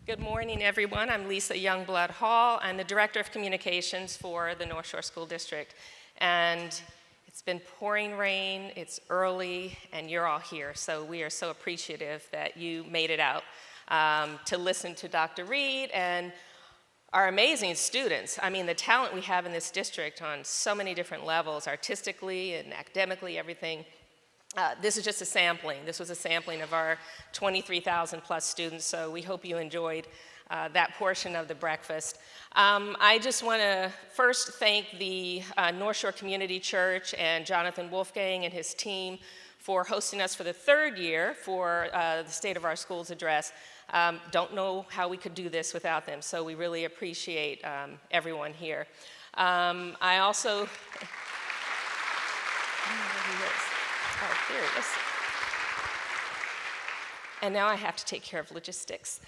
Good morning, everyone. I'm Lisa Youngblood Hall. I'm the Director of Communications for the Northshore School District. And it's been pouring rain, it's early, and you're all here. So we are so appreciative that you made it out to listen to Dr. Reid and our amazing students. I mean, the talent we have in this district on so many different levels, artistically and academically, everything. This is just a sampling. This was a sampling of our 23,000 plus students, so we hope you enjoyed that portion of the breakfast. I just want to first thank the North Shore Community Church and Jonathan Wolfgang and his team for hosting us for the third year for the State of Our Schools address. Don't know how we could do this without them, so we really appreciate everyone here. I also, oh, there it is. And now I have to take care of logistics.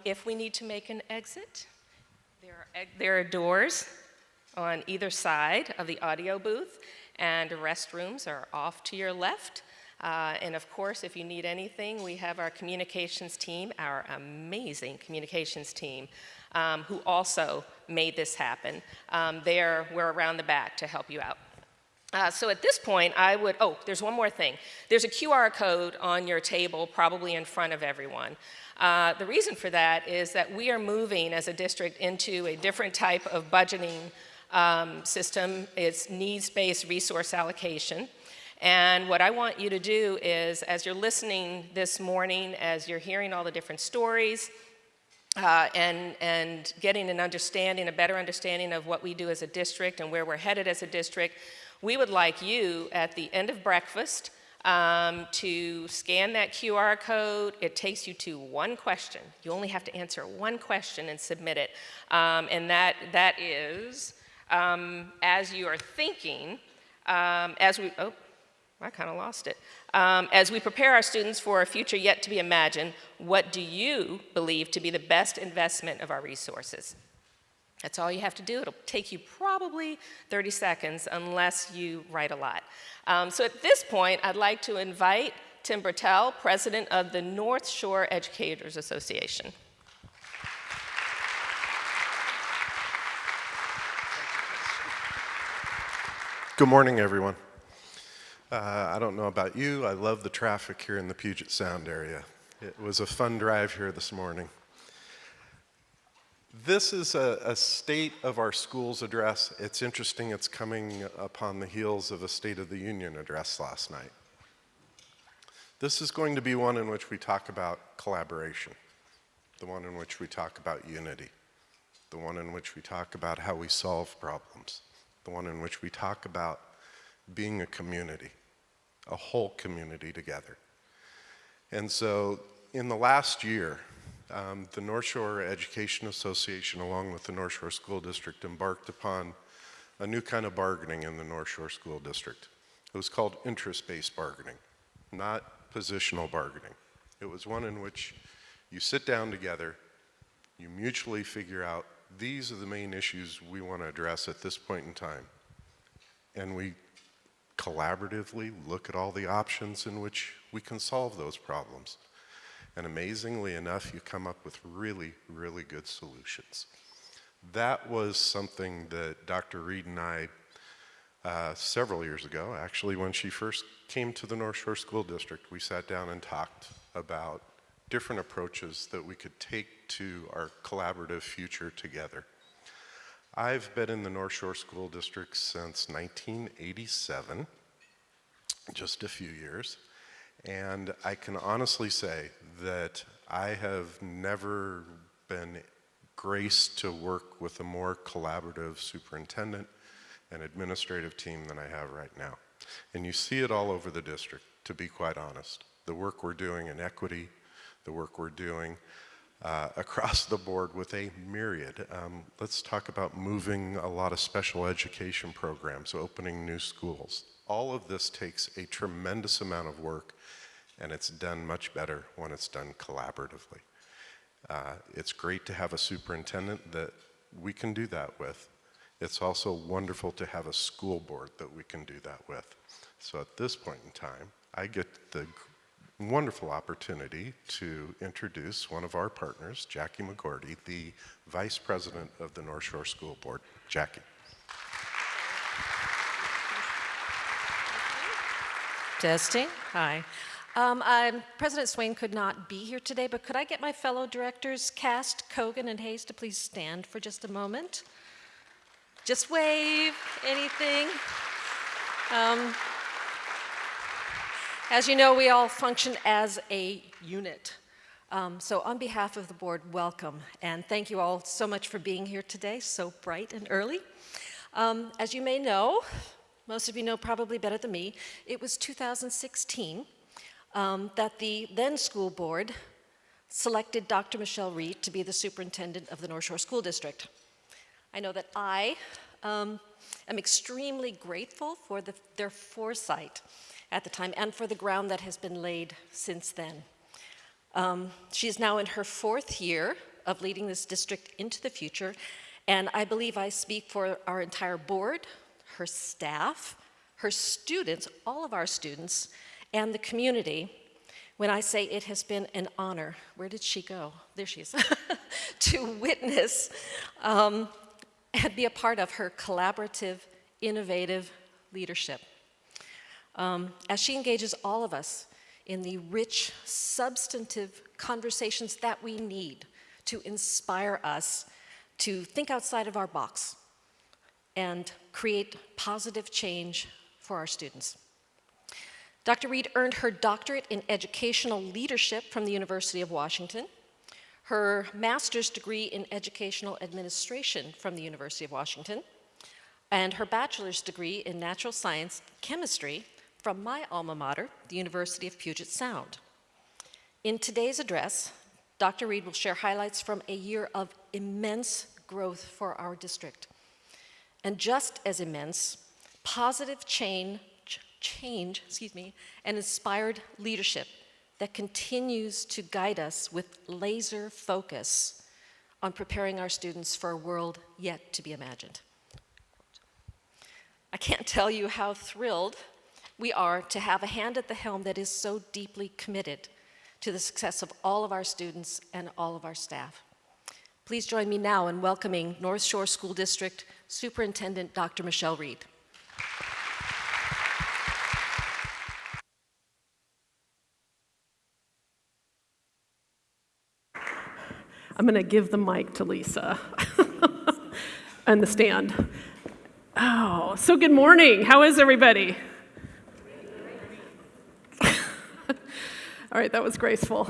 If we need to make an exit, there are doors on either side of the audio booth, and restrooms are off to your left. And of course, if you need anything, we have our communications team, our amazing communications team, who also made this happen. We're around the back to help you out. So at this point, there's one more thing. There's a QR code on your table, probably in front of everyone. The reason for that is that we are moving as a district into a different type of budgeting system. It's needs-based resource allocation. And what I want you to do is, as you're listening this morning, as you're hearing all the different stories, and getting a better understanding of what we do as a district and where we're headed as a district, we would like you, at the end of breakfast, to scan that QR code. It takes you to one question. You only have to answer one question and submit it. And that is, as you are thinking, I kind of lost it. As we prepare our students for a future yet to be imagined, what do you believe to be the best investment of our resources? That's all you have to do. It'll take you probably 30 seconds unless you write a lot. So at this point, I'd like to invite Tim Bertel, President of the North Shore Educators Association. Good morning, everyone. I don't know about you, I love the traffic here in the Puget Sound area. It was a fun drive here this morning. This is a State of Our Schools address. It's interesting, it's coming upon the heels of a State of the Union address last night. This is going to be one in which we talk about collaboration, the one in which we talk about unity, the one in which we talk about how we solve problems, the one in which we talk about being a community, a whole community together. And so in the last year, the North Shore Education Association, along with the North Shore School District, embarked upon a new kind of bargaining in the North Shore School District. It was called interest-based bargaining, not positional bargaining. It was one in which you sit down together, you mutually figure out these are the main issues we want to address at this point in time, and we collaboratively look at all the options in which we can solve those problems. And amazingly enough, you come up with really, really good solutions. That was something that Dr. Reid and I, several years ago, actually when she first came to the North Shore School District, we sat down and talked about different approaches that we could take to our collaborative future together. I've been in the North Shore School District since 1987, just a few years. And I can honestly say that I have never been graced to work with a more collaborative superintendent and administrative team than I have right now. And you see it all over the district, to be quite honest. The work we're doing in equity, the work we're doing across the board with a myriad. Let's talk about moving a lot of special education programs, opening new schools. All of this takes a tremendous amount of work, and it's done much better when it's done collaboratively. It's great to have a superintendent that we can do that with. It's also wonderful to have a school board that we can do that with. So at this point in time, I get the wonderful opportunity to introduce one of our partners, Jackie McGourty, the Vice President of the Northshore School Board. Jackie. Testing. Hi. President Swain could not be here today, but could I get my fellow directors, Cast, Kogan, and Hayes, to please stand for just a moment? Just wave, anything. As you know, we all function as a unit. So on behalf of the board, welcome, and thank you all so much for being here today, so bright and early. As you may know, most of you know probably better than me, it was 2016 that the then school board selected Dr. Michelle Reid to be the superintendent of the Northshore School District. I know that I am extremely grateful for their foresight at the time and for the ground that has been laid since then. She is now in her 4th year of leading this district into the future, and I believe I speak for our entire board, her staff, her students, all of our students, and the community when I say it has been an honor. Where did she go? There she is. To witness and be a part of her collaborative, innovative leadership. As she engages all of us in the rich, substantive conversations that we need to inspire us to think outside of our box and create positive change for our students. Dr. Reid earned her doctorate in educational leadership from the University of Washington, her master's degree in educational administration from the University of Washington, and her bachelor's degree in natural science chemistry from my alma mater, the University of Puget Sound. In today's address, Dr. Reid will share highlights from a year of immense growth for our district. And just as immense, positive change, and inspired leadership that continues to guide us with laser focus on preparing our students for a world yet to be imagined. I can't tell you how thrilled we are to have a hand at the helm that is so deeply committed to the success of all of our students and all of our staff. Please join me now in welcoming Northshore School District Superintendent Dr. Michelle Reid. I'm going to give the mic to Lisa and the stand. Oh, so good morning. How is everybody? All right, that was graceful.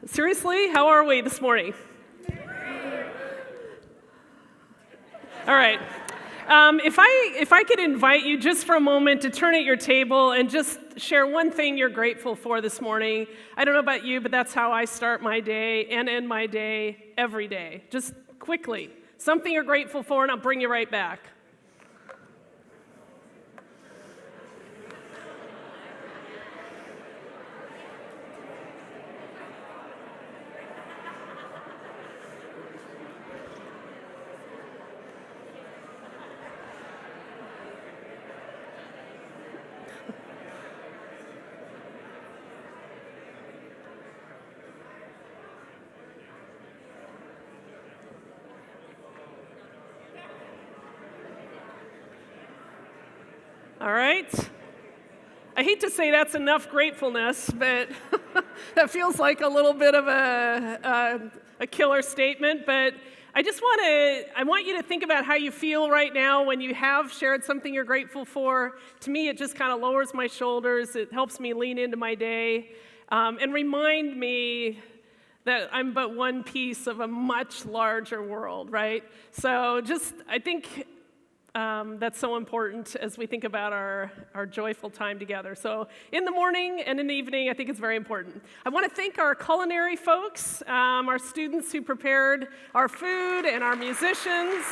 Seriously, how are we this morning? All right. If I could invite you just for a moment to turn at your table and just share one thing you're grateful for this morning. I don't know about you, but that's how I start my day and end my day every day. Just quickly, something you're grateful for, and I'll bring you right back. All right. I hate to say that's enough gratefulness, but that feels like a little bit of a killer statement. But I want you to think about how you feel right now when you have shared something you're grateful for. To me, it just kind of lowers my shoulders. It helps me lean into my day and remind me that I'm but one piece of a much larger world, right? So I think that's so important as we think about our joyful time together. So in the morning and in the evening, I think it's very important. I want to thank our culinary folks, our students who prepared our food, and our musicians.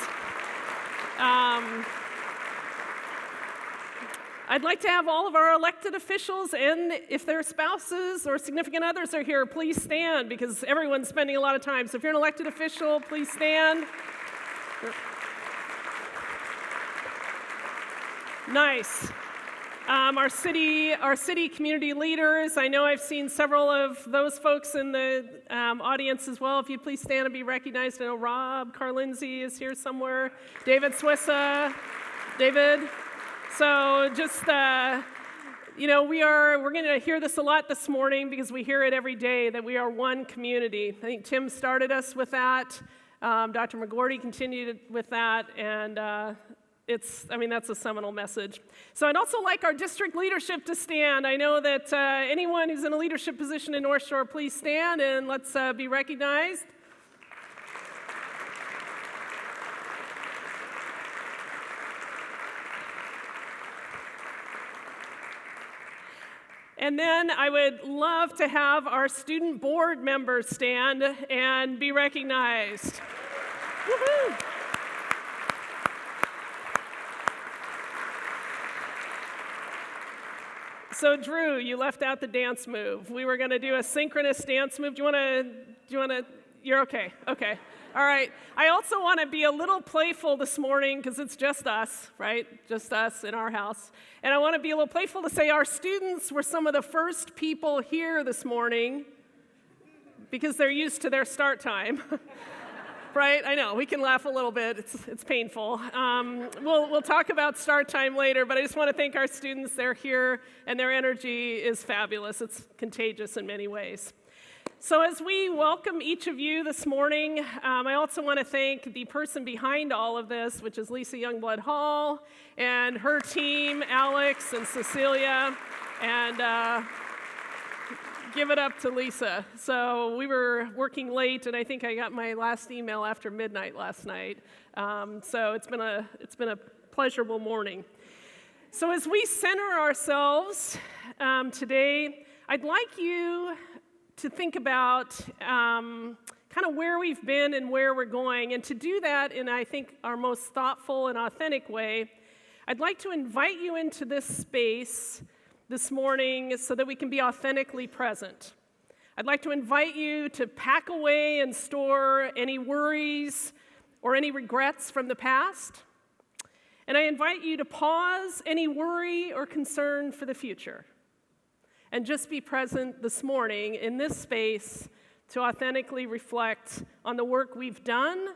I'd like to have all of our elected officials, and if their spouses or significant others are here, please stand, because everyone's spending a lot of time. So if you're an elected official, please stand. Nice. our city community leaders. I know I've seen several of those folks in the audience as well. If you'd please stand and be recognized. I know Rob Carlindsey is here somewhere. David Swissa. David. So just, we're going to hear this a lot this morning because we hear it every day that we are one community. I think Tim started us with that. Dr. McGourty continued with that, and that's a seminal message. So I'd also like our district leadership to stand. I know that anyone who's in a leadership position in North Shore, please stand and let's be recognized. And then I would love to have our student board members stand and be recognized. Woohoo! So Drew, you left out the dance move. We were going to do a synchronous dance move. Do you want to, you're okay. Okay. All right. I also want to be a little playful this morning because it's just us, right? Just us in our house. And I want to be a little playful to say our students were some of the first people here this morning because they're used to their start time. Right? I know, we can laugh a little bit. It's painful. We'll talk about start time later, but I just want to thank our students. They're here, and their energy is fabulous. It's contagious in many ways. So as we welcome each of you this morning, I also want to thank the person behind all of this, which is Lisa Youngblood Hall, and her team, Alex and Cecilia, and give it up to Lisa. So we were working late, and I think I got my last email after midnight last night. So it's been a pleasurable morning. So as we center ourselves today, I'd like you to think about kind of where we've been and where we're going. And to do that in, I think, our most thoughtful and authentic way, I'd like to invite you into this space this morning so that we can be authentically present. I'd like to invite you to pack away and store any worries or any regrets from the past. And I invite you to pause any worry or concern for the future and just be present this morning in this space to authentically reflect on the work we've done,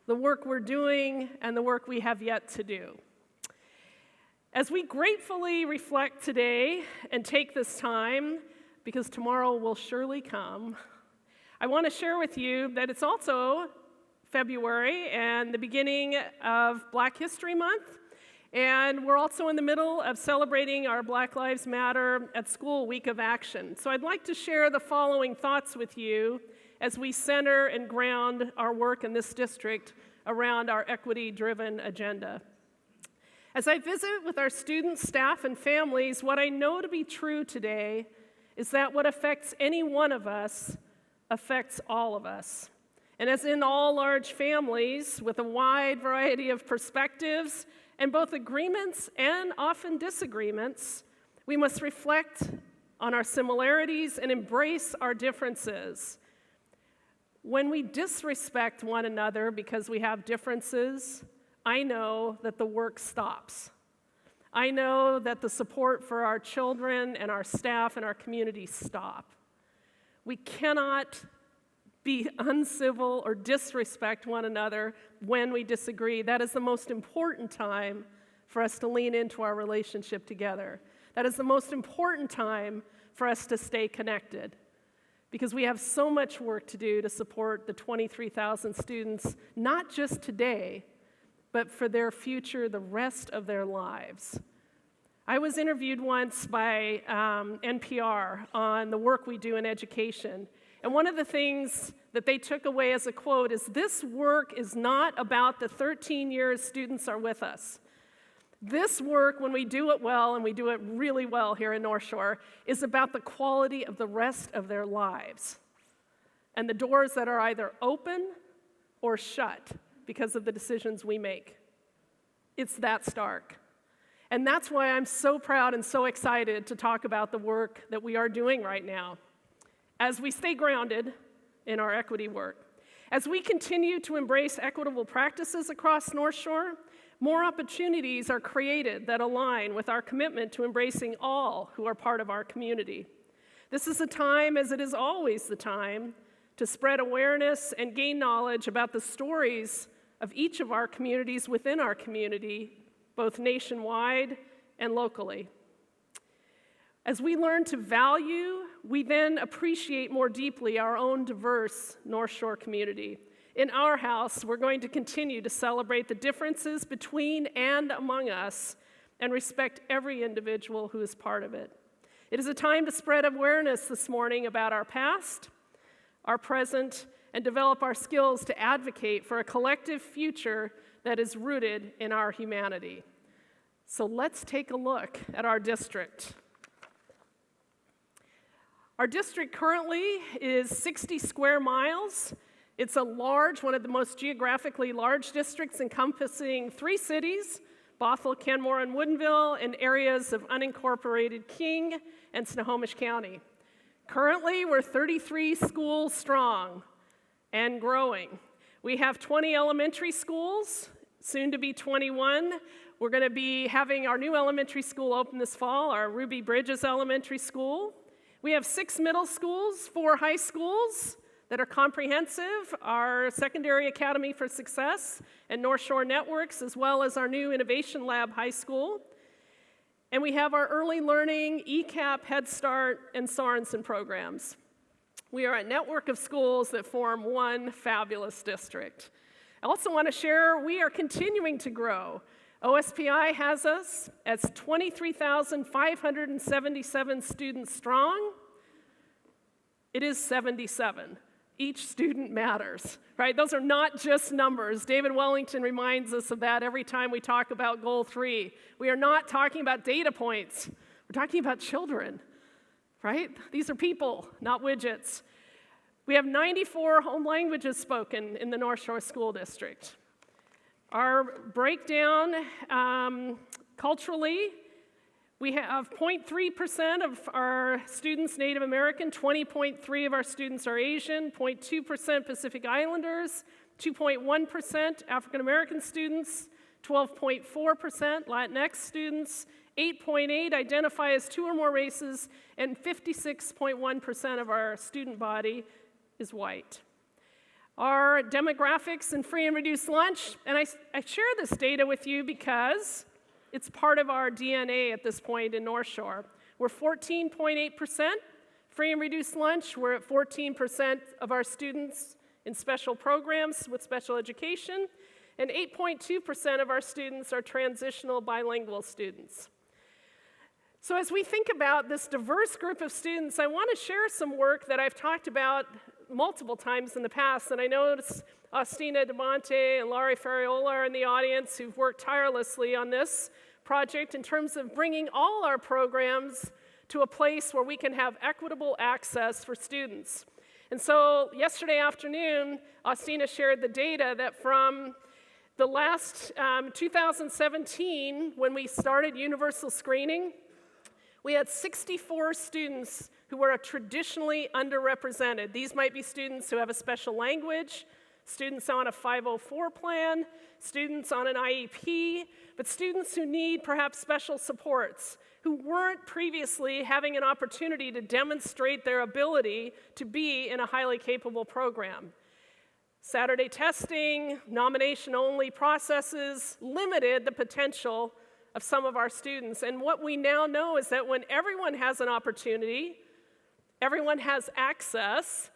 the work we're doing, and the work we have yet to do. As we gratefully reflect today and take this time, because tomorrow will surely come, I want to share with you that it's also February and the beginning of Black History Month. And we're also in the middle of celebrating our Black Lives Matter at School Week of Action. So I'd like to share the following thoughts with you as we center and ground our work in this district around our equity-driven agenda. As I visit with our students, staff, and families, what I know to be true today is that what affects any one of us affects all of us. And as in all large families with a wide variety of perspectives, and both agreements and often disagreements, we must reflect on our similarities and embrace our differences. When we disrespect one another because we have differences, I know that the work stops. I know that the support for our children and our staff and our community stop. We cannot be uncivil or disrespect one another when we disagree. That is the most important time for us to lean into our relationship together. That is the most important time for us to stay connected, because we have so much work to do to support the 23,000 students, not just today, but for their future, the rest of their lives. I was interviewed once by NPR on the work we do in education. And one of the things that they took away as a quote is, "This work is not about the 13 years students are with us. This work, when we do it well, and we do it really well here in North Shore, is about the quality of the rest of their lives and the doors that are either open or shut because of the decisions we make." It's that stark. And that's why I'm so proud and so excited to talk about the work that we are doing right now. As we stay grounded in our equity work, as we continue to embrace equitable practices across North Shore, More opportunities are created that align with our commitment to embracing all who are part of our community. This is a time, as it is always the time, to spread awareness and gain knowledge about the stories of each of our communities within our community, both nationwide and locally. As we learn to value, we then appreciate more deeply our own diverse North Shore community. In our house, we're going to continue to celebrate the differences between and among us and respect every individual who is part of it. It is a time to spread awareness this morning about our past, our present, and develop our skills to advocate for a collective future that is rooted in our humanity. So let's take a look at our district. Our district currently is 60 square miles. It's a large, one of the most geographically large districts encompassing 3 cities, Bothell, Kenmore, and Woodinville, and areas of unincorporated King and Snohomish County. Currently, we're 33 schools strong and growing. We have 20 elementary schools, soon to be 21. We're going to be having our new elementary school open this fall, our Ruby Bridges Elementary School. We have 6 middle schools, 4 high schools that are comprehensive, our Secondary Academy for Success and North Shore Networks, as well as our new Innovation Lab High School. And we have our early learning, ECAP, Head Start, and Sorensen programs. We are a network of schools that form one fabulous district. I also want to share we are continuing to grow. OSPI has us as 23,577 students strong. It is 77. Each student matters, right? Those are not just numbers. David Wellington reminds us of that every time we talk about Goal 3. We are not talking about data points. We're talking about children, right? These are people, not widgets. We have 94 home languages spoken in the North Shore School District. Our breakdown culturally, we have 0.3% of our students Native American, 20.3% of our students are Asian, 0.2% Pacific Islanders, 2.1% African American students, 12.4% Latinx students, 8.8% identify as 2 or more races, and 56.1% of our student body is white. Our demographics and free and reduced lunch, and I share this data with you because it's part of our DNA at this point in North Shore. We're 14.8% free and reduced lunch. We're at 14% of our students in special programs with special education, and 8.2% of our students are transitional bilingual students. So as we think about this diverse group of students, I want to share some work that I've talked about multiple times in the past, and I notice Austina DeMonte and Laurie Ferriola are in the audience who've worked tirelessly on this project in terms of bringing all our programs to a place where we can have equitable access for students. And so yesterday afternoon, Austina shared the data that from the last 2017, when we started universal screening, we had 64 students who were traditionally underrepresented. These might be students who have a special language, students on a 504 plan, students on an IEP, but students who need perhaps special supports, who weren't previously having an opportunity to demonstrate their ability to be in a highly capable program. Saturday testing, nomination-only processes limited the potential of some of our students. And what we now know is that when everyone has an opportunity, everyone has access,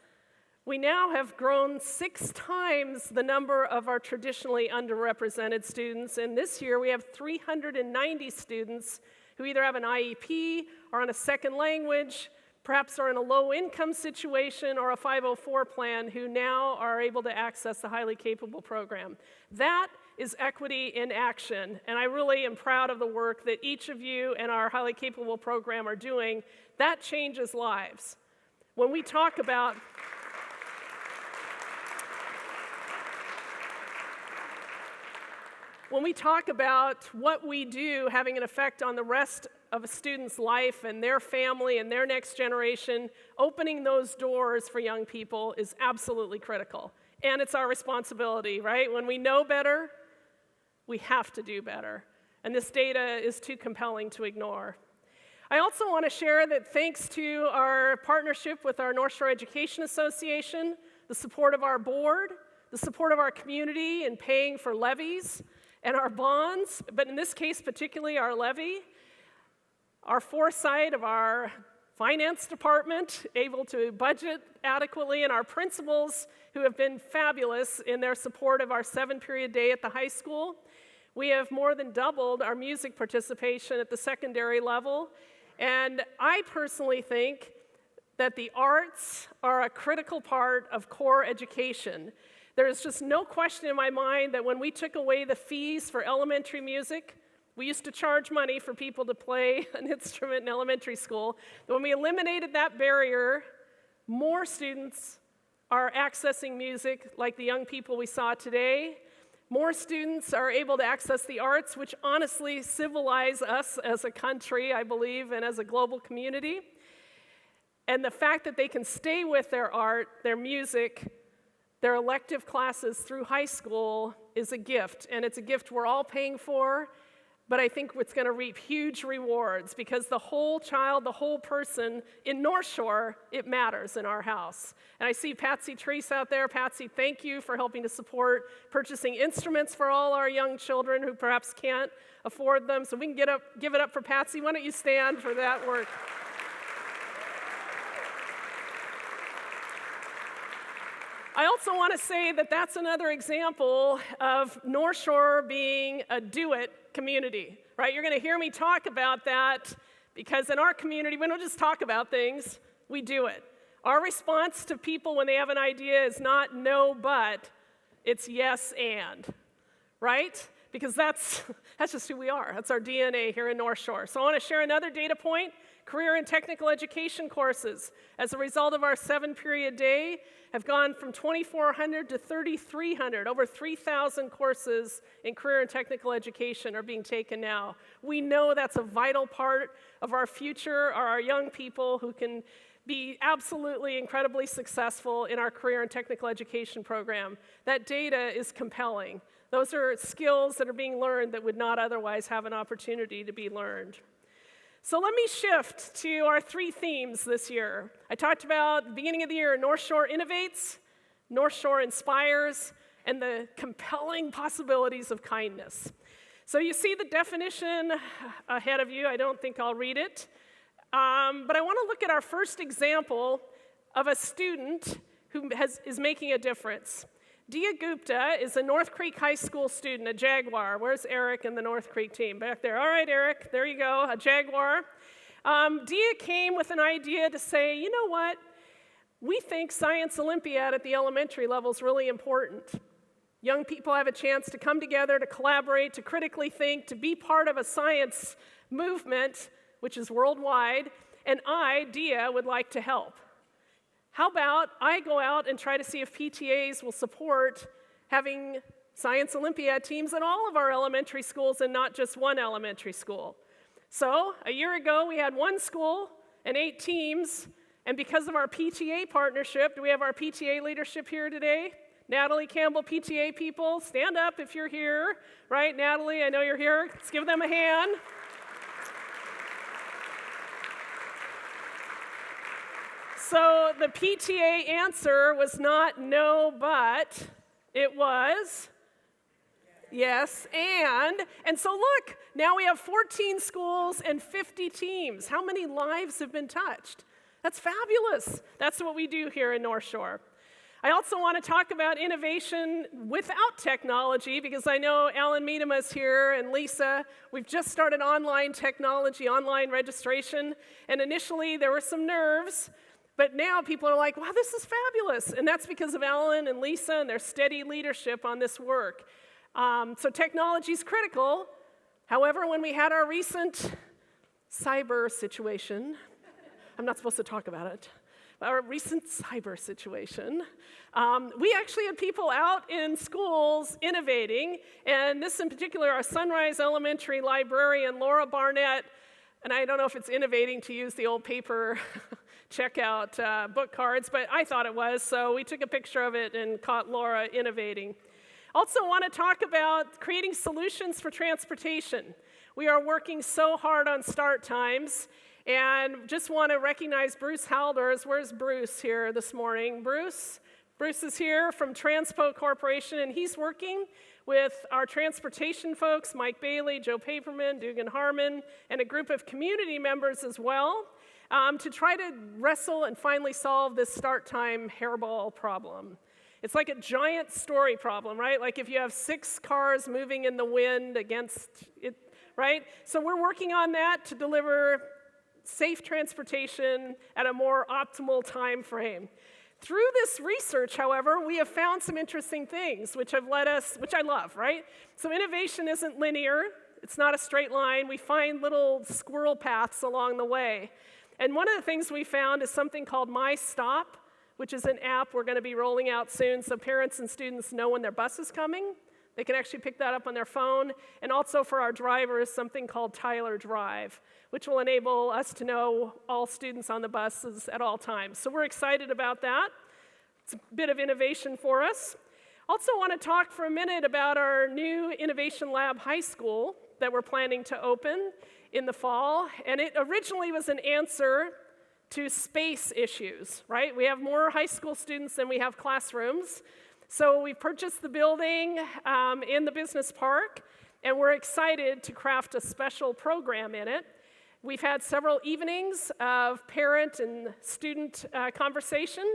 we now have grown 6 times the number of our traditionally underrepresented students. And this year we have 390 students who either have an IEP or on a second language, perhaps are in a low-income situation or a 504 plan who now are able to access the highly capable program. That is equity in action, and I really am proud of the work that each of you and our highly capable program are doing. That changes lives. When we talk about what we do having an effect on the rest of a student's life and their family and their next generation, opening those doors for young people is absolutely critical. And it's our responsibility, right? When we know better, We have to do better. And this data is too compelling to ignore. I also want to share that thanks to our partnership with our Northshore Education Association, the support of our board, the support of our community in paying for levies and our bonds, but in this case particularly our levy, our foresight of our finance department, able to budget adequately, and our principals who have been fabulous in their support of our 7-period day at the high school. We have more than doubled our music participation at the secondary level, and I personally think that the arts are a critical part of core education. There is just no question in my mind that when we took away the fees for elementary music, we used to charge money for people to play an instrument in elementary school. When we eliminated that barrier, more students are accessing music like the young people we saw today. More students are able to access the arts, which honestly civilize us as a country, I believe, and as a global community. And the fact that they can stay with their art, their music, their elective classes through high school is a gift, and it's a gift we're all paying for, but I think it's going to reap huge rewards because the whole child, the whole person in North Shore, it matters in our house. And I see Patsy Treese out there. Patsy, thank you for helping to support purchasing instruments for all our young children who perhaps can't afford them. So we can give it up for Patsy. Why don't you stand for that work? I also want to say that that's another example of North Shore being a do-it community, right? You're going to hear me talk about that because in our community, we don't just talk about things, we do it. Our response to people when they have an idea is not no, but, it's yes, and, right? Because that's just who we are. That's our DNA here in North Shore. So I want to share another data point. Career and technical education courses, as a result of our 7-period day, have gone from 2,400 to 3,300. Over 3,000 courses in career and technical education are being taken now. We know that's a vital part of our future, are our young people who can be absolutely incredibly successful in our career and technical education program. That data is compelling. Those are skills that are being learned that would not otherwise have an opportunity to be learned. So let me shift to our 3 themes this year. I talked about the beginning of the year, North Shore innovates, North Shore inspires, and the compelling possibilities of kindness. So you see the definition ahead of you. I don't think I'll read it. But I want to look at our first example of a student who is making a difference. Dia Gupta is a North Creek High School student, a Jaguar. Where's Eric and the North Creek team? Back there. All right, Eric, there you go, a Jaguar. Dia came with an idea to say, you know what? We think Science Olympiad at the elementary level is really important. Young people have a chance to come together, to collaborate, to critically think, to be part of a science movement, which is worldwide, and I, Dia, would like to help. How about I go out and try to see if PTAs will support having Science Olympiad teams in all of our elementary schools and not just one elementary school? So a year ago, we had 1 school and 8 teams, and because of our PTA partnership, do we have our PTA leadership here today? Natalie Campbell, PTA people, stand up if you're here, right? Natalie, I know you're here. Let's give them a hand. So the PTA answer was not no, but it was yes, and so look, now we have 14 schools and 50 teams. How many lives have been touched? That's fabulous. That's what we do here in North Shore. I also want to talk about innovation without technology because I know Alan Miedema is here and Lisa. We've just started online technology, online registration, and initially there were some nerves. But now people are like, wow, this is fabulous. And that's because of Alan and Lisa and their steady leadership on this work. So technology is critical. However, when we had our recent cyber situation, I'm not supposed to talk about it, our recent cyber situation, we actually had people out in schools innovating. And this in particular, our Sunrise Elementary librarian, Laura Barnett, and I don't know if it's innovating to use the old paper checkout book cards, but I thought it was, so we took a picture of it and caught Laura innovating. Also want to talk about creating solutions for transportation. We are working so hard on start times, and just want to recognize Bruce Halders. Where's Bruce here this morning? Bruce is here from Transpo Corporation, and he's working with our transportation folks, Mike Bailey, Joe Paperman, Dugan Harmon, and a group of community members as well, to try to wrestle and finally solve this start time hairball problem. It's like a giant story problem, right? Like if you have 6 cars moving in the wind against it, right? So we're working on that to deliver safe transportation at a more optimal time frame. Through this research, however, we have found some interesting things which have led us, which I love, right? So innovation isn't linear. It's not a straight line. We find little squirrel paths along the way. And one of the things we found is something called My Stop, which is an app we're going to be rolling out soon so parents and students know when their bus is coming. They can actually pick that up on their phone. And also for our drivers, something called Tyler Drive, which will enable us to know all students on the buses at all times. So we're excited about that. It's a bit of innovation for us. Also want to talk for a minute about our new Innovation Lab High School that we're planning to open in the fall. And it originally was an answer to space issues, right? We have more high school students than we have classrooms. So we purchased the building in the business park, and we're excited to craft a special program in it. We've had several evenings of parent and student conversation,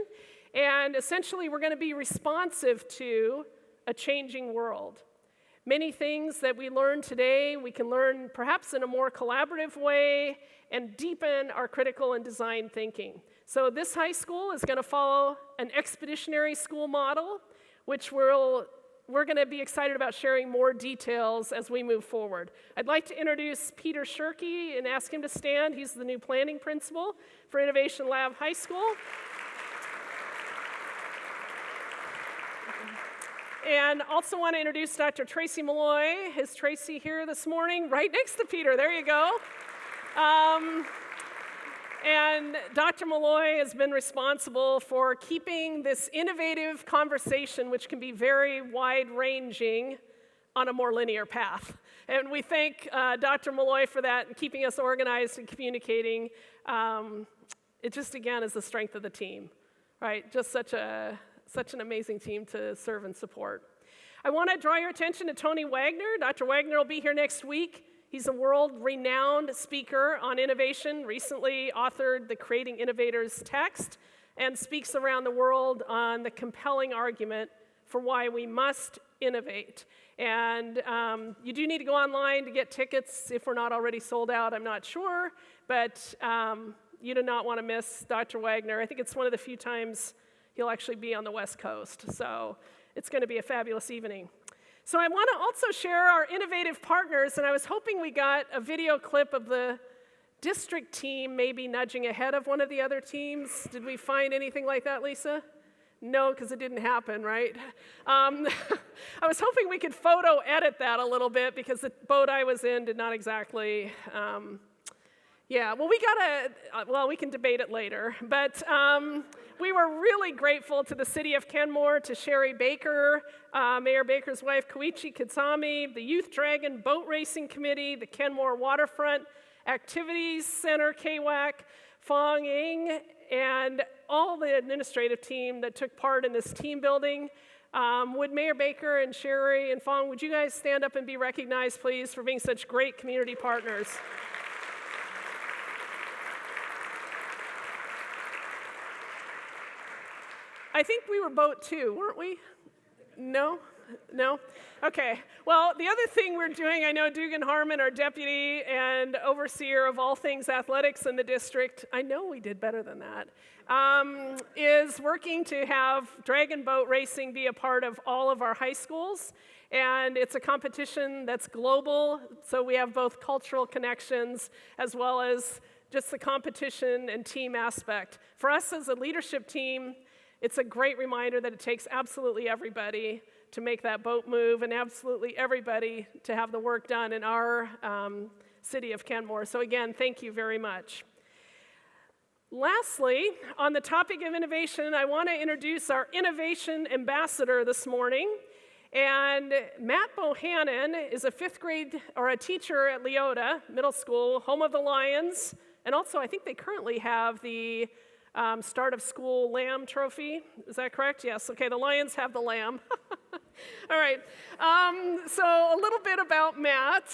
and essentially we're going to be responsive to a changing world. Many things that we learn today, we can learn perhaps in a more collaborative way and deepen our critical and design thinking. So this high school is going to follow an expeditionary school model, which we're going to be excited about sharing more details as we move forward. I'd like to introduce Peter Shirkey and ask him to stand. He's the new planning principal for Innovation Lab High School. And also want to introduce Dr. Tracy Malloy. Is Tracy here this morning? Right next to Peter, there you go. And Dr. Malloy has been responsible for keeping this innovative conversation, which can be very wide-ranging, on a more linear path. And we thank Dr. Malloy for that and keeping us organized and communicating. It just, again, is the strength of the team, right? Just such an amazing team to serve and support. I want to draw your attention to Tony Wagner. Dr. Wagner will be here next week. He's a world-renowned speaker on innovation, recently authored the Creating Innovators text, and speaks around the world on the compelling argument for why we must innovate. And you do need to go online to get tickets if we're not already sold out, I'm not sure, but you do not want to miss Dr. Wagner. I think it's one of the few times he'll actually be on the West Coast, so it's going to be a fabulous evening. So I want to also share our innovative partners, and I was hoping we got a video clip of the district team maybe nudging ahead of one of the other teams. Did we find anything like that, Lisa? No, because it didn't happen, right? I was hoping we could photo edit that a little bit because the boat I was in did not exactly, we can debate it later. But we were really grateful to the City of Kenmore, to Sherry Baker, Mayor Baker's wife, Koichi Kitsami, the Youth Dragon Boat Racing Committee, the Kenmore Waterfront Activities Center, KWAC, Fong Ing, and all the administrative team that took part in this team building. Would Mayor Baker and Sherry and Fong, would you guys stand up and be recognized, please, for being such great community partners? I think we were boat 2, weren't we? No? No? Okay. Well, the other thing we're doing, I know Dugan Harmon, our deputy and overseer of all things athletics in the district, I know we did better than that, is working to have dragon boat racing be a part of all of our high schools. And it's a competition that's global, so we have both cultural connections as well as just the competition and team aspect. For us as a leadership team, it's a great reminder that it takes absolutely everybody to make that boat move and absolutely everybody to have the work done in our city of Kenmore. So again, thank you very much. Lastly, on the topic of innovation, I want to introduce our innovation ambassador this morning. And Matt Bohannon is a 5th grade, or a teacher at Leota Middle School, home of the Lions. And also, I think they currently have the Start of School Lamb Trophy. Is that correct? Yes. Okay, the Lions have the lamb. All right. So a little bit about Matt.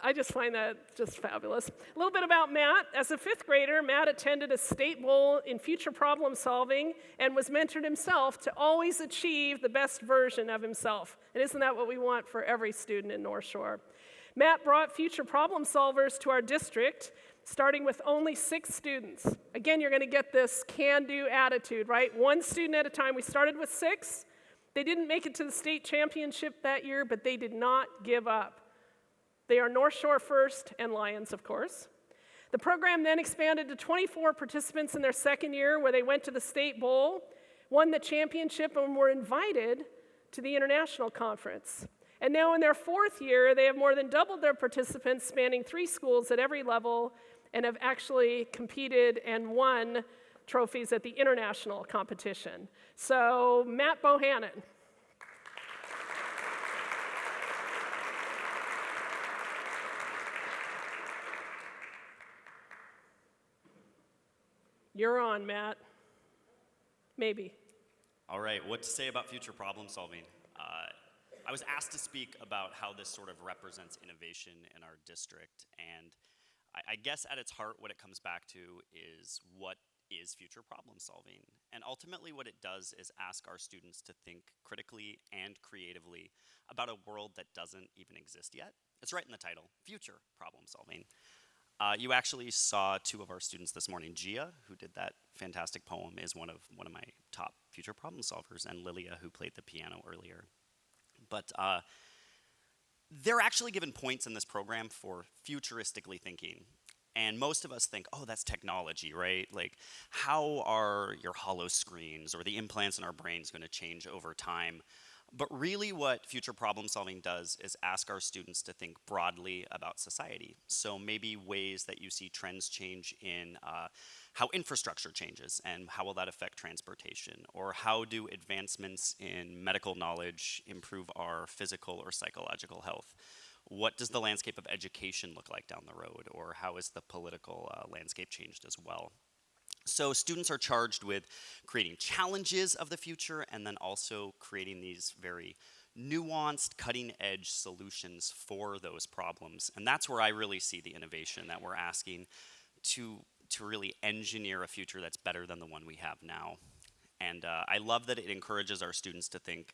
I just find that just fabulous. A little bit about Matt. As a 5th grader, Matt attended a state bowl in future problem solving and was mentored himself to always achieve the best version of himself. And isn't that what we want for every student in North Shore? Matt brought future problem solvers to our district, starting with only 6 students. Again, you're going to get this can-do attitude, right? 1 student at a time. We started with 6. They didn't make it to the state championship that year, but they did not give up. They are North Shore first and Lions, of course. The program then expanded to 24 participants in their 2nd year, where they went to the state bowl, won the championship, and were invited to the international conference. And now in their 4th year, they have more than doubled their participants, spanning 3 schools at every level, and have actually competed and won trophies at the international competition. So, Matt Bohannon. You're on, Matt. Maybe. All right, what to say about future problem solving? I was asked to speak about how this sort of represents innovation in our district, and I guess at its heart what it comes back to is what is future problem solving. And ultimately what it does is ask our students to think critically and creatively about a world that doesn't even exist yet. It's right in the title, future problem solving. You actually saw 2 of our students this morning. Gia, who did that fantastic poem, is one of my top future problem solvers, and Lilia, who played the piano earlier. But they're actually given points in this program for futuristically thinking. And most of us think, oh, that's technology, right? Like, how are your hollow screens or the implants in our brains going to change over time? But really what future problem solving does is ask our students to think broadly about society. So maybe ways that you see trends change in how infrastructure changes, and how will that affect transportation? Or how do advancements in medical knowledge improve our physical or psychological health? What does the landscape of education look like down the road? Or how is the political landscape changed as well? So students are charged with creating challenges of the future, and then also creating these very nuanced, cutting-edge solutions for those problems. And that's where I really see the innovation, that we're asking to really engineer a future that's better than the one we have now. And I love that it encourages our students to think,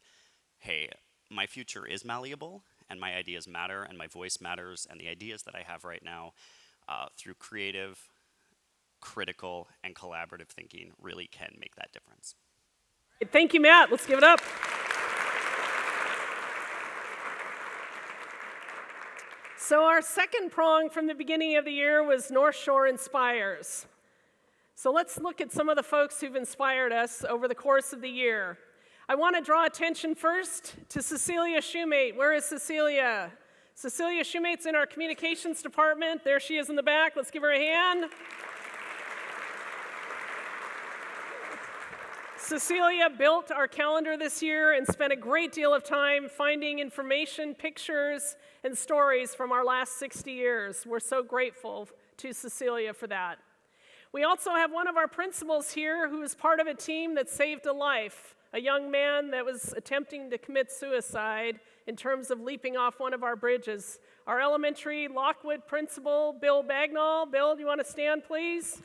hey, my future is malleable, and my ideas matter, and my voice matters, and the ideas that I have right now through creative, critical, and collaborative thinking really can make that difference. Thank you, Matt. Let's give it up. So our second prong from the beginning of the year was North Shore Inspires. So let's look at some of the folks who've inspired us over the course of the year. I want to draw attention first to Cecilia Shoemate. Where is Cecilia? Cecilia Shoemate's in our communications department. There she is in the back. Let's give her a hand. Cecilia built our calendar this year and spent a great deal of time finding information, pictures, and stories from our last 60 years. We're so grateful to Cecilia for that. We also have one of our principals here who is part of a team that saved a life, a young man that was attempting to commit suicide in terms of leaping off one of our bridges. Our elementary Lockwood principal, Bill Bagnall. Bill, do you want to stand, please?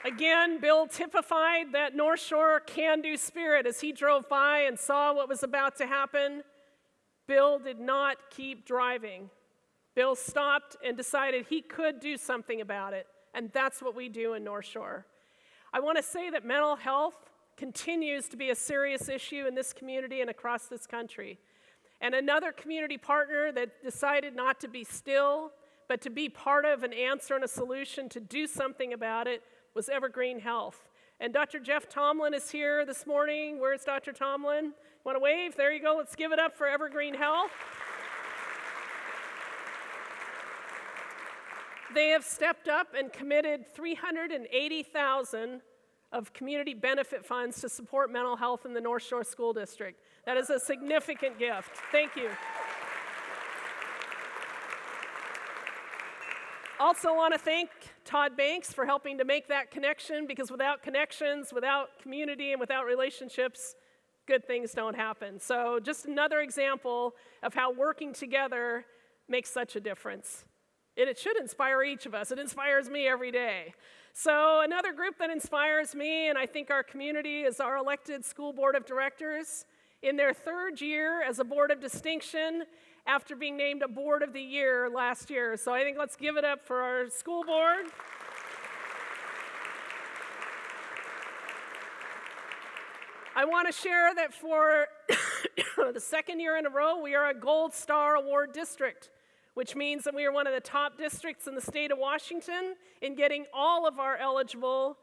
Again, Bill typified that North Shore can-do spirit as he drove by and saw what was about to happen. Bill did not keep driving. Bill stopped and decided he could do something about it, and that's what we do in North Shore. I want to say that mental health continues to be a serious issue in this community and across this country. And another community partner that decided not to be still, but to be part of an answer and a solution to do something about it was Evergreen Health. And Dr. Jeff Tomlin is here this morning. Where's Dr. Tomlin? Want to wave? There you go. Let's give it up for Evergreen Health. They have stepped up and committed $380,000 of community benefit funds to support mental health in the North Shore School District. That is a significant gift. Thank you. Also want to thank Todd Banks for helping to make that connection, because without connections, without community, and without relationships, good things don't happen. So just another example of how working together makes such a difference. And it should inspire each of us. It inspires me every day. So another group that inspires me, and I think our community, is our elected school board of directors in their third year as a board of distinction after being named a board of the year last year. So I think let's give it up for our school board. I want to share that for the second year in a row, we are a Gold Star Award district, which means that we are one of the top districts in the state of Washington in getting all of our eligible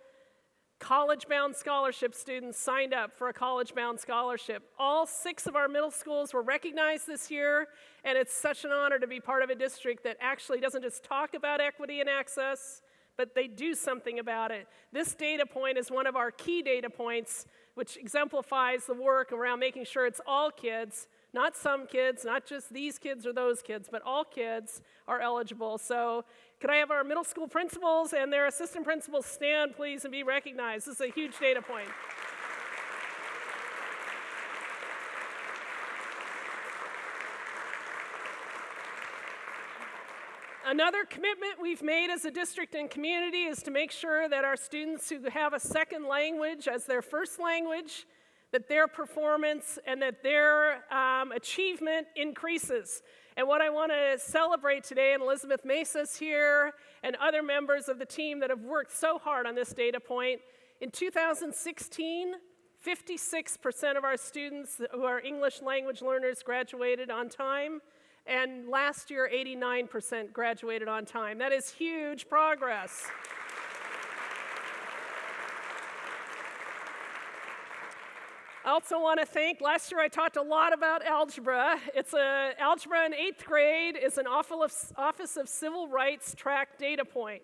college-bound scholarship students signed up for a college-bound scholarship. All 6 of our middle schools were recognized this year, and it's such an honor to be part of a district that actually doesn't just talk about equity and access, but they do something about it. This data point is one of our key data points, which exemplifies the work around making sure it's all kids, not some kids, not just these kids or those kids, but all kids are eligible. So could I have our middle school principals and their assistant principals stand, please, and be recognized? This is a huge data point. Another commitment we've made as a district and community is to make sure that our students who have a second language as their first language, that their performance and that their achievement increases. And what I want to celebrate today, and Elizabeth Mesa's here, and other members of the team that have worked so hard on this data point, in 2016, 56% of our students who are English language learners graduated on time, and last year, 89% graduated on time. That is huge progress. I also want to thank, last year I talked a lot about algebra. Algebra in 8th grade is an Office of Civil Rights track data point.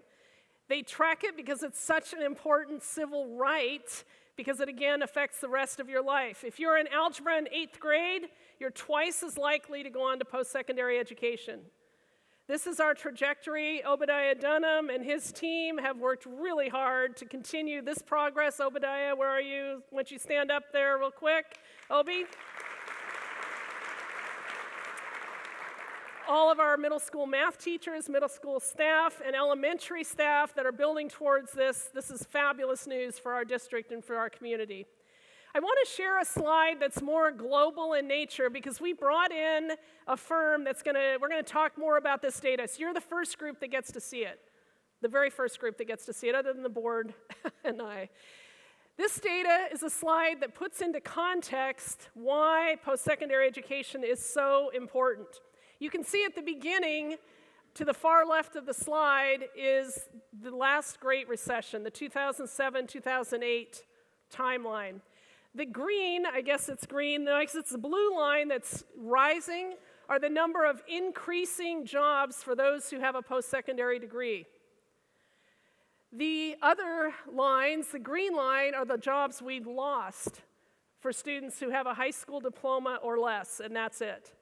They track it because it's such an important civil right, because it again affects the rest of your life. If you're in algebra in 8th grade, you're twice as likely to go on to post-secondary education. This is our trajectory. Obadiah Dunham and his team have worked really hard to continue this progress. Obadiah, where are you? Why don't you stand up there real quick? Obi? All of our middle school math teachers, middle school staff, and elementary staff that are building towards this. This is fabulous news for our district and for our community. I want to share a slide that's more global in nature, because we brought in a firm we're going to talk more about this data. So you're the first group that gets to see it, the very first group that gets to see it, other than the board and I. This data is a slide that puts into context why post-secondary education is so important. You can see at the beginning, to the far left of the slide, is the last Great Recession, the 2007-2008 timeline. The green, I guess it's green, it's the blue line that's rising, are the number of increasing jobs for those who have a post-secondary degree. The other lines, the green line, are the jobs we've lost for students who have a high school diploma or less, and that's it.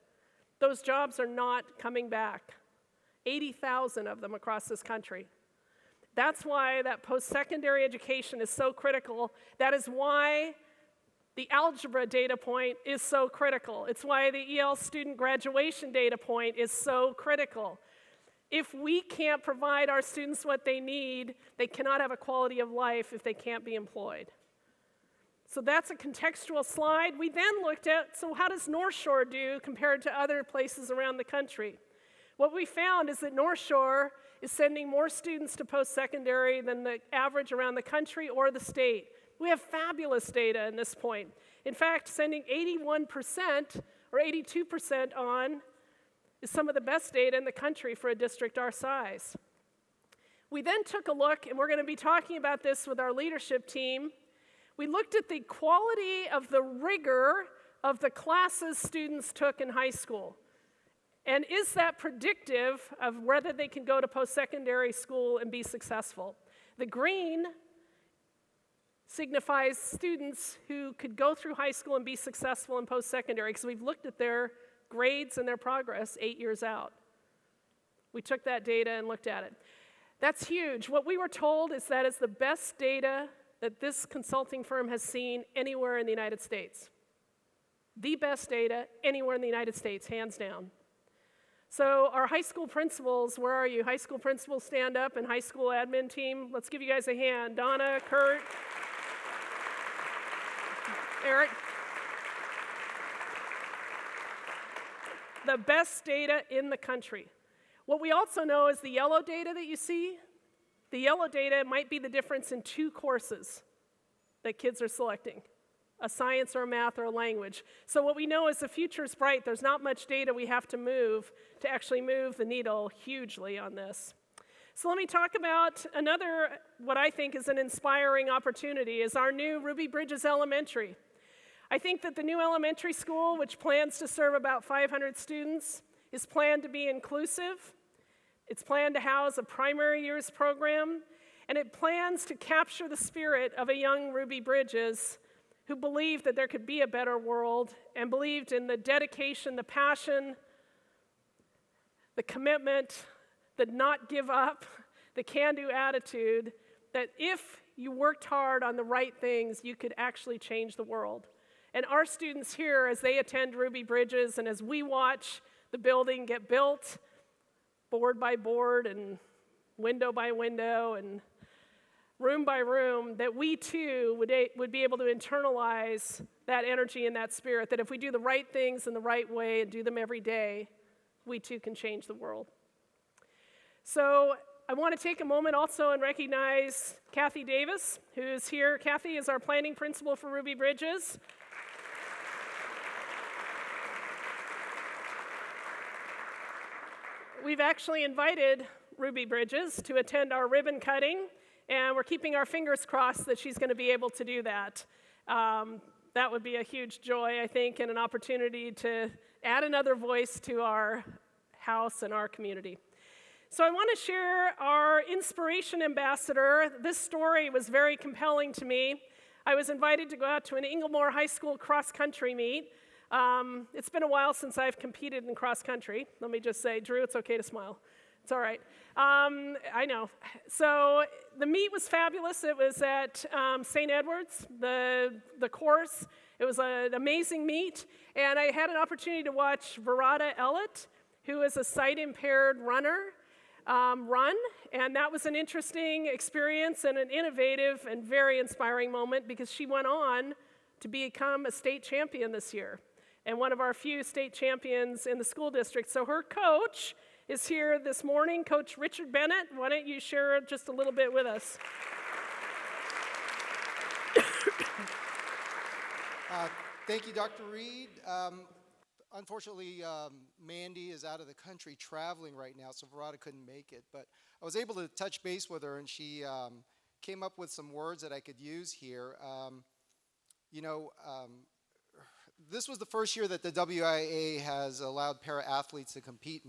Those jobs are not coming back. 80,000 of them across this country. That's why that post-secondary education is so critical. That is why the algebra data point is so critical. It's why the EL student graduation data point is so critical. If we can't provide our students what they need, they cannot have a quality of life if they can't be employed. So that's a contextual slide. We then looked at, so how does North Shore do compared to other places around the country? What we found is that North Shore is sending more students to post-secondary than the average around the country or the state. We have fabulous data at this point. In fact, sending 81% or 82% on is some of the best data in the country for a district our size. We then took a look, and we're going to be talking about this with our leadership team. We looked at the quality of the rigor of the classes students took in high school. And is that predictive of whether they can go to post-secondary school and be successful? The green signifies students who could go through high school and be successful in post-secondary, because we've looked at their grades and their progress 8 years out. We took that data and looked at it. That's huge. What we were told is that it's the best data that this consulting firm has seen anywhere in the United States. The best data anywhere in the United States, hands down. So our high school principals, where are you? High school principals, stand up, and high school admin team, let's give you guys a hand. Donna, Kurt, Eric. The best data in the country. What we also know is the yellow data that you see, the yellow data might be the difference in 2 courses that kids are selecting, a science or a math or a language. So what we know is the future is bright. There's not much data we have to move to actually move the needle hugely on this. So let me talk about another, what I think is an inspiring opportunity, is our new Ruby Bridges Elementary. I think that the new elementary school, which plans to serve about 500 students, is planned to be inclusive. It's planned to house a primary years program, and it plans to capture the spirit of a young Ruby Bridges who believed that there could be a better world and believed in the dedication, the passion, the commitment, the not give up, the can-do attitude, that if you worked hard on the right things, you could actually change the world. And our students here, as they attend Ruby Bridges and as we watch the building get built, board by board and window by window and room by room, that we too would be able to internalize that energy and that spirit, that if we do the right things in the right way and do them every day, we too can change the world. So I want to take a moment also and recognize Kathy Davis, who is here. Kathy is our planning principal for Ruby Bridges. We've actually invited Ruby Bridges to attend our ribbon cutting, and we're keeping our fingers crossed that she's going to be able to do that. That would be a huge joy, I think, and an opportunity to add another voice to our house and our community. So I want to share our inspiration ambassador. This story was very compelling to me. I was invited to go out to an Inglemoor High School cross-country meet. It's been a while since I've competed in cross-country. Let me just say, Drew, it's okay to smile. It's all right. I know. So the meet was fabulous. It was at St. Edward's, the course. It was an amazing meet. And I had an opportunity to watch Verada Ellett, who is a sight-impaired runner, run. And that was an interesting experience and an innovative and very inspiring moment, because she went on to become a state champion this year and one of our few state champions in the school district. So her coach is here this morning, Coach Richard Bennett. Why don't you share just a little bit with us? Thank you, Dr. Reid. Unfortunately, Mandy is out of the country traveling right now, so Verada couldn't make it. But I was able to touch base with her, and she came up with some words that I could use here. This was the first year that the WIA has allowed para-athletes to compete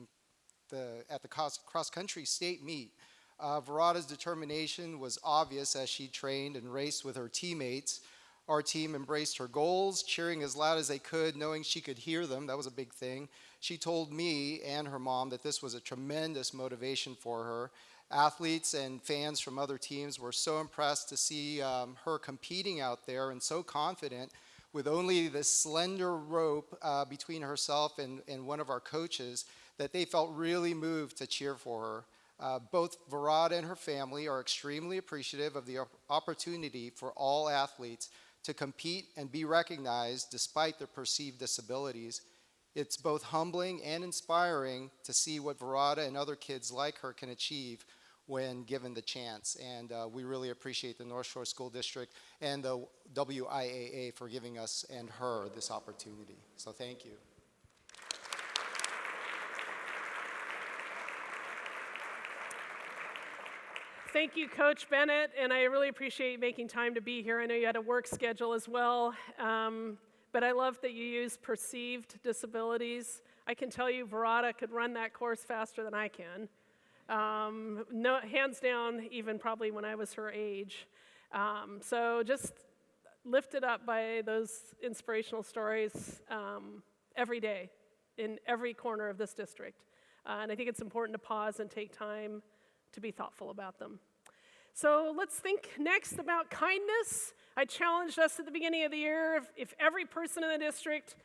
at the cross-country state meet. Verada's determination was obvious as she trained and raced with her teammates. Our team embraced her goals, cheering as loud as they could, knowing she could hear them. That was a big thing. She told me and her mom that this was a tremendous motivation for her. Athletes and fans from other teams were so impressed to see her competing out there and so confident with only this slender rope between herself and one of our coaches, that they felt really moved to cheer for her. Both Verada and her family are extremely appreciative of the opportunity for all athletes to compete and be recognized despite their perceived disabilities. It's both humbling and inspiring to see what Verada and other kids like her can achieve when given the chance. And we really appreciate the Northshore School District and the WIAA for giving us and her this opportunity. So thank you. Thank you, Coach Bennett, and I really appreciate you making time to be here. I know you had a work schedule as well, but I love that you use perceived disabilities. I can tell you Verada could run that course faster than I can. No, hands down, even probably when I was her age. So just lifted up by those inspirational stories every day in every corner of this district. And I think it's important to pause and take time to be thoughtful about them. So let's think next about kindness. I challenged us at the beginning of the year, if every person in the district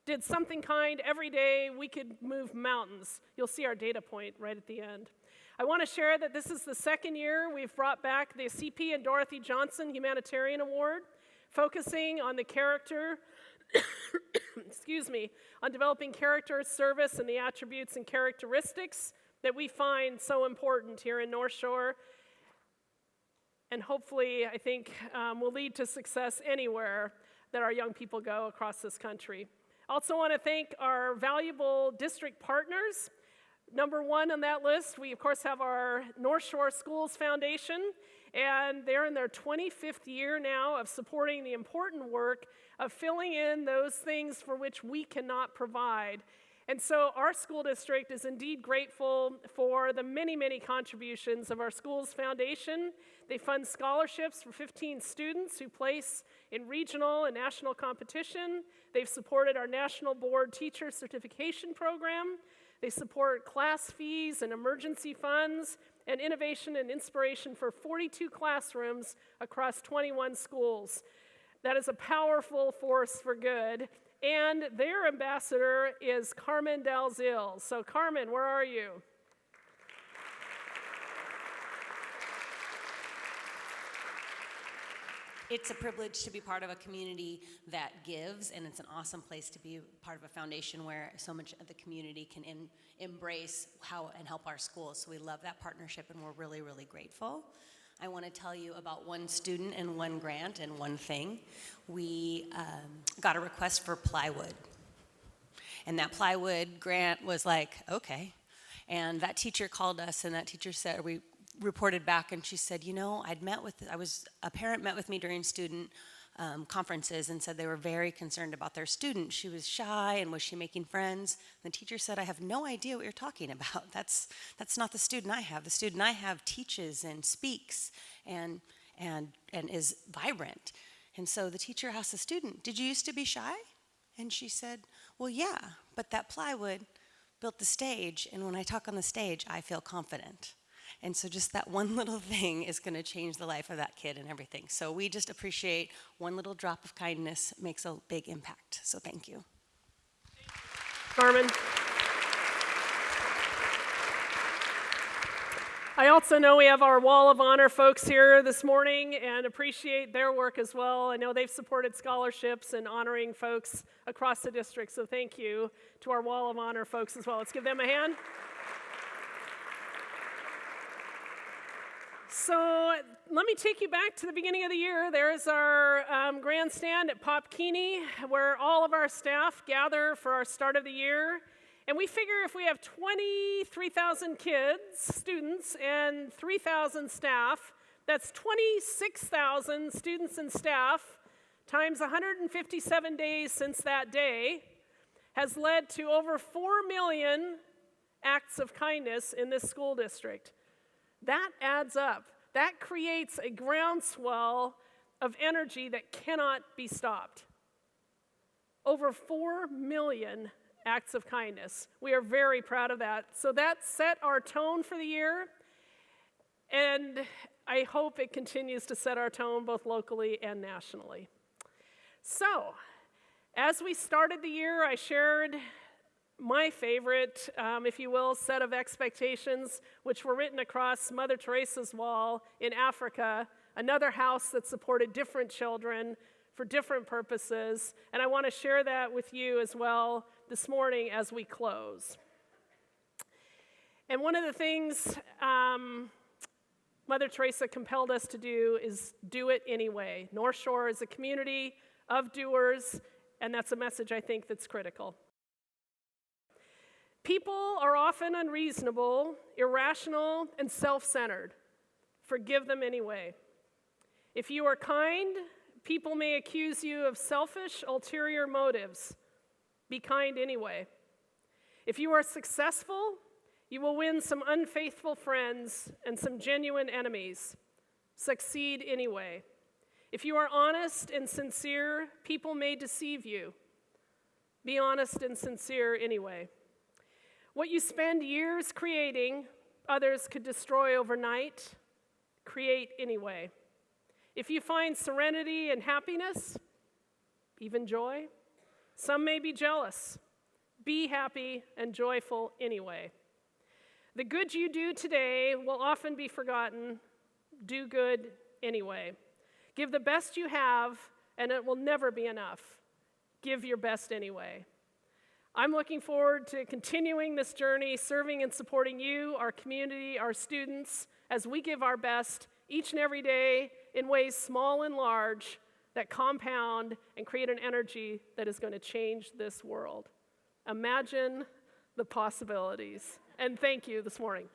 did something kind every day, we could move mountains. You'll see our data point right at the end. I want to share that this is the second year we've brought back the C.P. and Dorothy Johnson Humanitarian Award, focusing on the character, excuse me, on developing character, service, and the attributes and characteristics that we find so important here in Northshore. And hopefully, I think, will lead to success anywhere that our young people go across this country. Also want to thank our valuable district partners. Number one on that list, we of course have our Northshore Schools Foundation, and they're in their 25th year now of supporting the important work of filling in those things for which we cannot provide. And so our school district is indeed grateful for the many, many contributions of our Schools Foundation. They fund scholarships for 15 students who place in regional and national competition. They've supported our National Board Teacher Certification Program. They support class fees and emergency funds and innovation and inspiration for 42 classrooms across 21 schools. That is a powerful force for good. And their ambassador is Carmen Dalzil. So Carmen, where are you? It's a privilege to be part of a community that gives, and it's an awesome place to be part of a foundation where so much of the community can embrace how and help our schools. So we love that partnership, and we're really, really grateful. I want to tell you about one student and one grant and one thing. We got a request for plywood, and that plywood grant was like, okay. And that teacher called us, and that teacher said, we reported back, and she said, you know, a parent met with me during student conferences and said they were very concerned about their student. She was shy, and was she making friends? The teacher said, I have no idea what you're talking about. That's not the student I have. The student I have teaches and speaks and is vibrant. And so the teacher asked the student, did you used to be shy? And she said, well, yeah, but that plywood built the stage, and when I talk on the stage, I feel confident. And so just that one little thing is going to change the life of that kid and everything. So we just appreciate one little drop of kindness makes a big impact. So thank you. Carmen. I also know we have our Wall of Honor folks here this morning and appreciate their work as well. I know they've supported scholarships and honoring folks across the district. So thank you to our Wall of Honor folks as well. Let's give them a hand. So let me take you back to the beginning of the year. There's our grandstand at Pop Keeney, where all of our staff gather for our start of the year. And we figure if we have 23,000 kids, students, and 3,000 staff, that's 26,000 students and staff times 157 days since that day has led to over 4 million acts of kindness in this school district. That adds up. That creates a groundswell of energy that cannot be stopped. Over 4 million acts of kindness. We are very proud of that. So that set our tone for the year, and I hope it continues to set our tone both locally and nationally. So, as we started the year, I shared my favorite, if you will, set of expectations, which were written across Mother Teresa's wall in Africa, another house that supported different children for different purposes, and I want to share that with you as well this morning as we close. And one of the things Mother Teresa compelled us to do is do it anyway. Northshore is a community of doers, and that's a message I think that's critical. People are often unreasonable, irrational, and self-centered. Forgive them anyway. If you are kind, people may accuse you of selfish, ulterior motives. Be kind anyway. If you are successful, you will win some unfaithful friends and some genuine enemies. Succeed anyway. If you are honest and sincere, people may deceive you. Be honest and sincere anyway. What you spend years creating, others could destroy overnight. Create anyway. If you find serenity and happiness, even joy, some may be jealous. Be happy and joyful anyway. The good you do today will often be forgotten. Do good anyway. Give the best you have, and it will never be enough. Give your best anyway. I'm looking forward to continuing this journey, serving and supporting you, our community, our students, as we give our best each and every day in ways small and large that compound and create an energy that is going to change this world. Imagine the possibilities. And thank you this morning.